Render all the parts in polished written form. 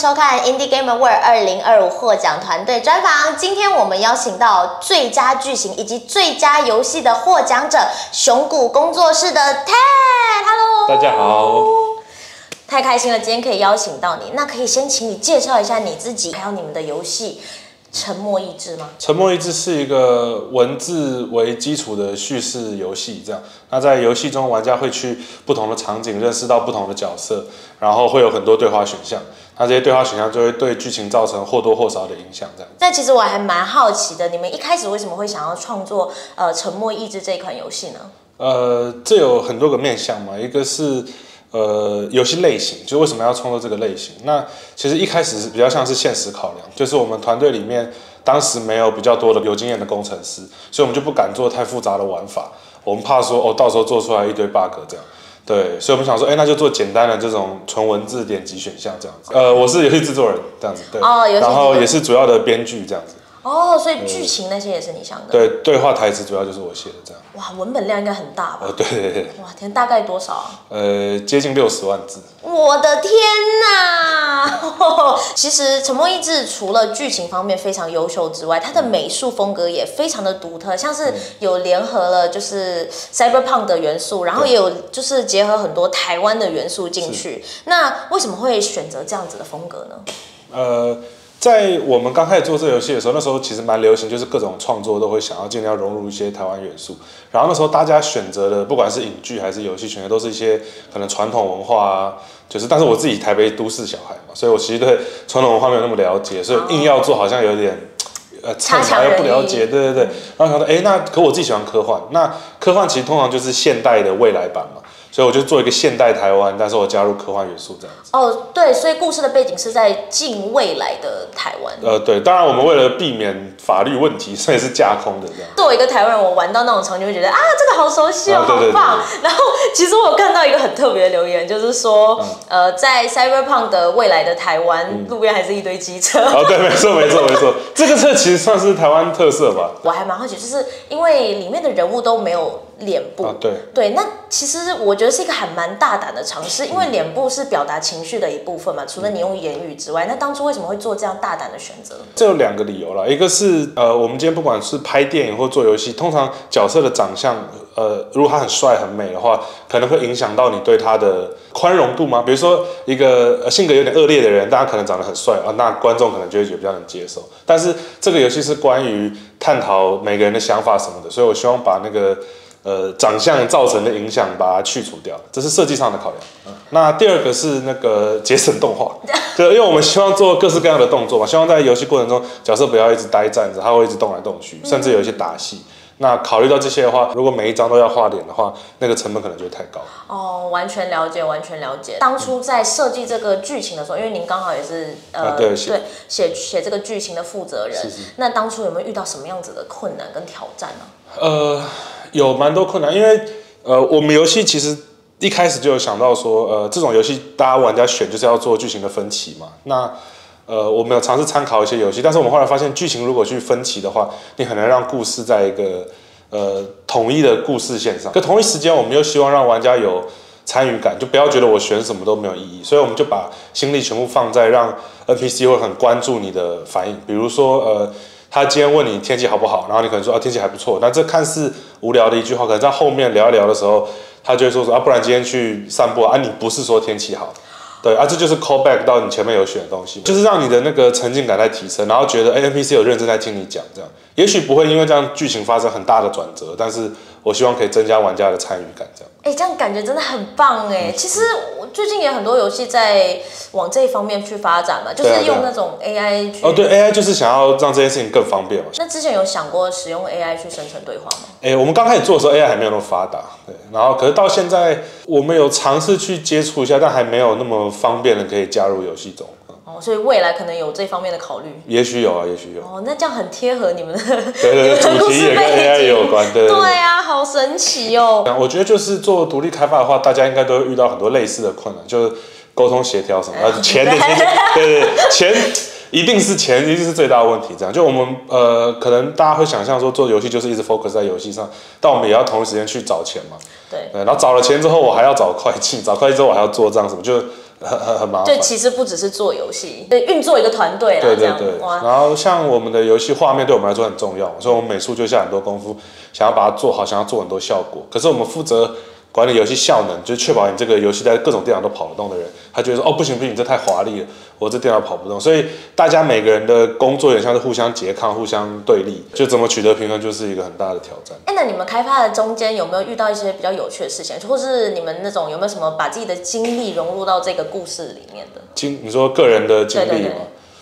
收看 Indie Game Award 2025获奖团队专访。今天我们邀请到最佳剧情以及最佳游戏的获奖者熊谷工作室的 Ted。Hello， 大家好。太开心了，今天可以邀请到你。那可以先请你介绍一下你自己，还有你们的游戏。沉默意志吗？沉默意志是一个文字为基础的叙事游戏，这样。那在游戏中，玩家会去不同的场景，认识到不同的角色，然后会有很多对话选项。那这些对话选项就会对剧情造成或多或少的影响，这样。但其实我还蛮好奇的，你们一开始为什么会想要创作沉默意志这一款游戏呢？这有很多个面向嘛，一个是。游戏类型，就为什么要创作这个类型？那其实一开始是比较像是现实考量，就是我们团队里面当时没有比较多的有经验的工程师，所以我们就不敢做太复杂的玩法，我们怕说到时候做出来一堆 bug 这样。对，所以我们想说，那就做简单的这种纯文字点击选项这样子。我是游戏制作人这样子，对，然后也是主要的编剧这样子。所以剧情那些也是你想的？对，对话台词主要就是我写的这样。哇，文本量应该很大吧？对。哇天，大概多少啊？接近60万字。我的天哪！其实沉默意志除了剧情方面非常优秀之外，它的美术风格也非常的独特，像是有联合了就是 Cyberpunk 的元素，然后也有就是结合很多台湾的元素进去。那为什么会选择这样子的风格呢？在我们刚开始做这个游戏的时候，那时候其实蛮流行，就是各种创作都会想要尽量融入一些台湾元素。然后那时候大家选择的，不管是影剧还是游戏，选的都是一些可能传统文化啊，但是我自己台北都市小孩嘛，所以我其实对传统文化没有那么了解，所以硬要做好像有点差强又不了解，对。然后想说，那可我自己喜欢科幻，那科幻其实通常就是现代的未来版嘛。所以我就做一个现代台湾，但是我加入科幻元素这样子。对，所以故事的背景是在近未来的台湾。对，当然我们为了避免法律问题，所以是架空的这样。作为一个台湾人，我玩到那种场景会觉得这个好熟悉哦，好棒。然后其实我有看到一个很特别的留言，就是说，在 Cyberpunk 的未来的台湾，路边还是一堆机车。对，没错，这个车其实算是台湾特色吧。我还蛮好奇，就是因为里面的人物都没有脸部，对，那其实我觉得是一个还蛮大胆的尝试，因为脸部是表达情绪的一部分嘛，除了你用言语之外，那当初为什么会做这样大胆的选择？这有2个理由啦，一个是我们今天不管是拍电影或做游戏，通常角色的长相，如果他很帅很美的话，可能会影响到你对他的宽容度吗？比如说一个性格有点恶劣的人，大家可能长得很帅那观众可能就会觉得比较能接受。但是这个游戏是关于探讨每个人的想法什么的，所以我希望把那个长相造成的影响把它去除掉，这是设计上的考量。那第2个是那个节省动画，对，因为我们希望做各式各样的动作嘛，希望在游戏过程中角色不要一直呆站着，他会一直动来动去，甚至有一些打戏。那考虑到这些的话，如果每一张都要画脸的话，那个成本可能就会太高。完全了解。当初在设计这个剧情的时候，因为您刚好也是写这个剧情的负责人，那当初有没有遇到什么样子的困难跟挑战呢？有蛮多困难，因为我们游戏其实一开始就有想到说，这种游戏大家玩家选就是要做剧情的分歧嘛。那我们有尝试参考一些游戏，但是我们后来发现，剧情如果去分歧的话，你很难让故事在一个统一的故事线上。可同一时间，我们又希望让玩家有参与感，就不要觉得我选什么都没有意义。所以我们就把心力全部放在让 NPC 会很关注你的反应，比如说他今天问你天气好不好，然后你可能说天气还不错，那这看似无聊的一句话，可能在后面聊一聊的时候，他就会说不然今天去散步你不是说天气好，对这就是 call back 到你前面有选的东西，就是让你的那个沉浸感在提升，然后觉得NPC 有认真在听你讲，这样也许不会因为这样剧情发生很大的转折，但是我希望可以增加玩家的参与感，这样。这样感觉真的很棒其实我最近也很多游戏在往这一方面去发展嘛，就是用那种 AI 去。对 AI 就是想要让这件事情更方便嘛。那之前有想过使用 AI 去生成对话吗？我们刚开始做的时候 AI 还没有那么发达，对，然后可是到现在我们有尝试去接触一下，但还没有那么方便的可以加入游戏中。所以未来可能有这方面的考虑。也许有。那这样很贴合你们的主题也跟 AI 也有关，对好神奇哦。我觉得就是做独立开发的话，大家应该都会遇到很多类似的困难，就是沟通协调什么，钱的钱一定是最大的问题。这样就我们可能大家会想象说做游戏就是一直 focus 在游戏上，但我们也要同一时间去找钱嘛。对，然后找了钱之后，我还要找会计，找会计之后我还要做账什么，就很麻烦。对，其实不只是做游戏，对，运作一个团队啦。对对对。然后像我们的游戏画面对我们来说很重要，所以我们美术就下很多功夫，想要把它做好，想要做很多效果。可是我们负责管理游戏效能，就是确保你这个游戏在各种电脑都跑得动的人，他觉得说哦不行不行，这太华丽了，我这电脑跑不动。所以大家每个人的工作有点像是互相拮抗、互相对立，就怎么取得平衡就是一个很大的挑战。那你们开发的中间有没有遇到一些比较有趣的事情，或是你们那种有没有什么把自己的经历融入到这个故事里面的？你说个人的经历吗？对对对，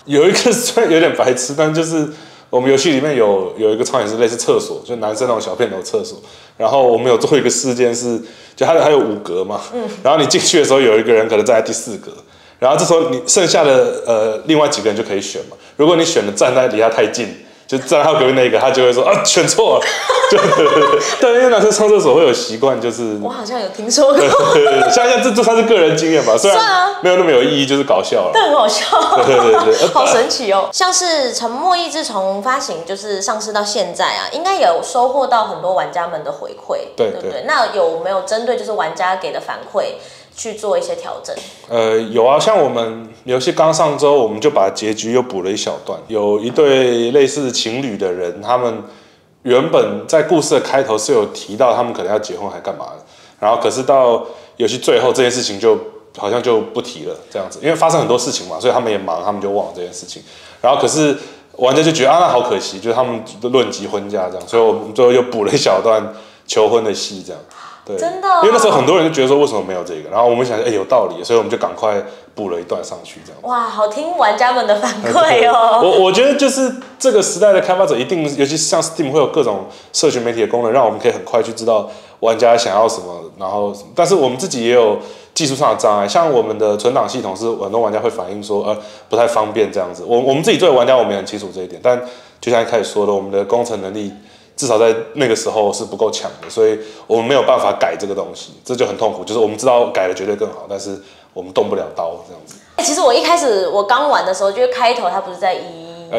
有一个虽然有点白痴，但就是我们游戏里面有一个场景是类似厕所，就男生那种小便斗厕所。然后我们有做一个事件是，就它有5格嘛，然后你进去的时候有一个人可能站在第4格，然后这时候你剩下的另外几个人就可以选嘛。如果你选的站在离他太近，就站在他隔壁那个，他就会说啊选错了。对，因为男生上厕所会有习惯，就是我好像有听说过。对，像这算是个人经验吧，虽然没有那么有意义，就是搞笑了。但很好笑。对，好神奇哦！像是《沉默益智》从发行就是上市到现在啊，应该有收获到很多玩家们的回馈，对不对？那有没有针对就是玩家给的反馈去做一些调整？有啊，像我们游戏刚上周，我们就把结局又补了一小段，有一对类似情侣的人，他们原本在故事的开头是有提到他们可能要结婚还干嘛的，然后可是到游戏最后这件事情就好像就不提了这样子，因为发生很多事情嘛，所以他们也忙，他们就忘了这件事情。然后可是玩家就觉得啊，那好可惜，就是他们论及婚嫁这样，所以我们最后又补了一小段求婚的戏这样。对，真的、因为那时候很多人就觉得说为什么没有这个，然后我们想有道理，所以我们就赶快补了一段上去这样。哇，好听玩家们的反馈哦。我觉得就是这个时代的开发者一定，尤其是像 Steam 会有各种社群媒体的功能，让我们可以很快去知道玩家想要什么，然后但是我们自己也有技术上的障碍，像我们的存档系统是很多玩家会反映说不太方便这样子。我们自己作为玩家我们也很清楚这一点，但就像一开始说的，我们的工程能力至少在那个时候是不够强的，所以我们没有办法改这个东西，这就很痛苦。就是我们知道改了绝对更好，但是我们动不了刀这样子。其实我一开始我刚玩的时候，就是开头它不是在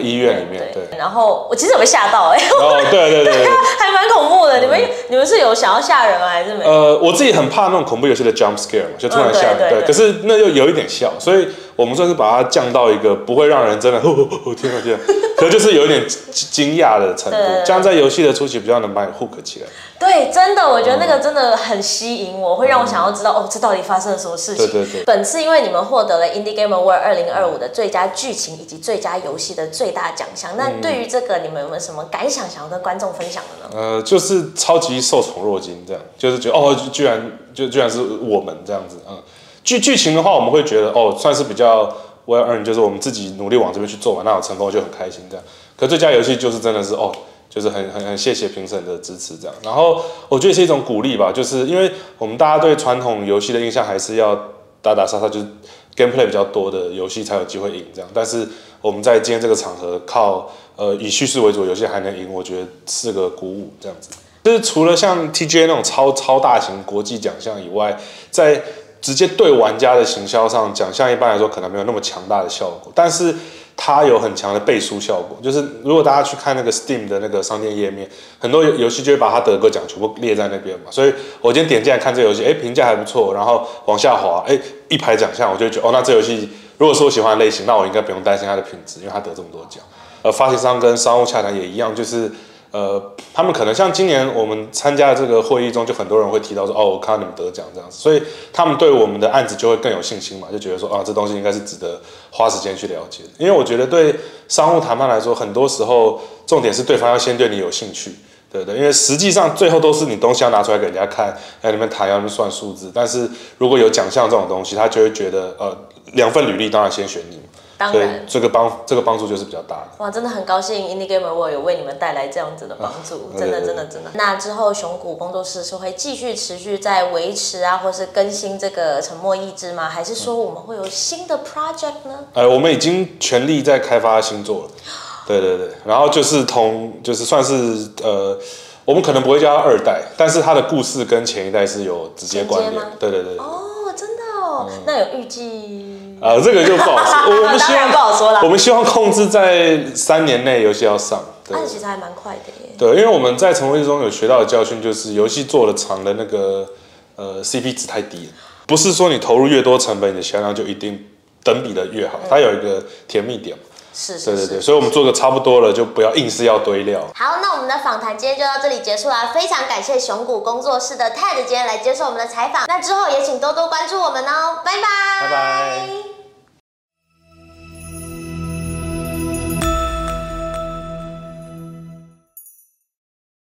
医院里面，对。然后我其实有被吓到对，还蛮恐怖的。你们是有想要吓人吗？还是没？我自己很怕那种恐怖游戏的 jump scare 嘛，就突然吓人。对，可是那又有一点笑，所以我们算是把它降到一个不会让人真的天啊，可就是有一点惊讶的程度，这样在游戏的初期比较能把你 hook 起来。对，真的，我觉得那个真的很吸引我，会让我想要知道这到底发生了什么事情。对。本次因为你们获得了 Indie Game Award 2025的最佳剧情以及最佳游戏的最大奖项，那对于这个你们有没有什么感想想要跟观众分享的呢？就是超级受宠若惊，这样就是觉得居然是我们这样子，剧情的话，我们会觉得算是比较 well earned，就是我们自己努力往这边去做完，那有成功就很开心这样。可最佳游戏就是真的是就是很谢谢评审的支持这样。然后我觉得是一种鼓励吧，就是因为我们大家对传统游戏的印象还是要打打杀杀，就是 gameplay 比较多的游戏才有机会赢这样。但是我们在今天这个场合靠以叙事为主的游戏还能赢，我觉得是个鼓舞这样子。就是除了像 TGA 那种超大型国际奖项以外，在直接对玩家的行销上，奖项一般来说可能没有那么强大的效果，但是它有很强的背书效果。就是如果大家去看那个 Steam 的那个商店页面，很多游戏就会把它得过奖全部列在那边嘛。所以我今天点进来看这个游戏，评价还不错，然后往下滑，一排奖项，我就会觉得那这游戏如果是我喜欢的类型，那我应该不用担心它的品质，因为它得这么多奖。发行商跟商务洽谈也一样，就是他们可能像今年我们参加的这个会议中，就很多人会提到说，我看到你们得奖这样子，所以他们对我们的案子就会更有信心嘛，就觉得说，这东西应该是值得花时间去了解的。因为我觉得对商务谈判来说，很多时候重点是对方要先对你有兴趣，对不对？因为实际上最后都是你东西要拿出来给人家看，在那边谈，要那边算数字。但是如果有奖项这种东西，他就会觉得2份履历当然先选你嘛。当然，这个帮助就是比较大的。哇，真的很高兴 Indie Game Award 有为你们带来这样子的帮助，真的。那之后熊谷工作室是会继续持续在维持或是更新这个沉默益智吗？还是说我们会有新的 project 呢？我们已经全力在开发新作了。对，然后就是算是我们可能不会叫它2代，但是它的故事跟前一代是有直接关联。对。真的那有预计？这个就不好说。我们希望不好说啦。我们希望控制在3年内游戏要上。其实还蛮快的耶。对，因为我们在沉默益智中有学到的教训，就是游戏做的长的那个CP 值太低了。不是说你投入越多成本，你的销量就一定等比的越好，它有一个甜蜜点嘛。对，所以我们做个差不多了，就不要硬是要堆料。好，那我们的访谈今天就到这里结束了，非常感谢熊谷工作室的 Ted 今天来接受我们的采访，那之后也请多多关注我们哦，拜拜。拜拜。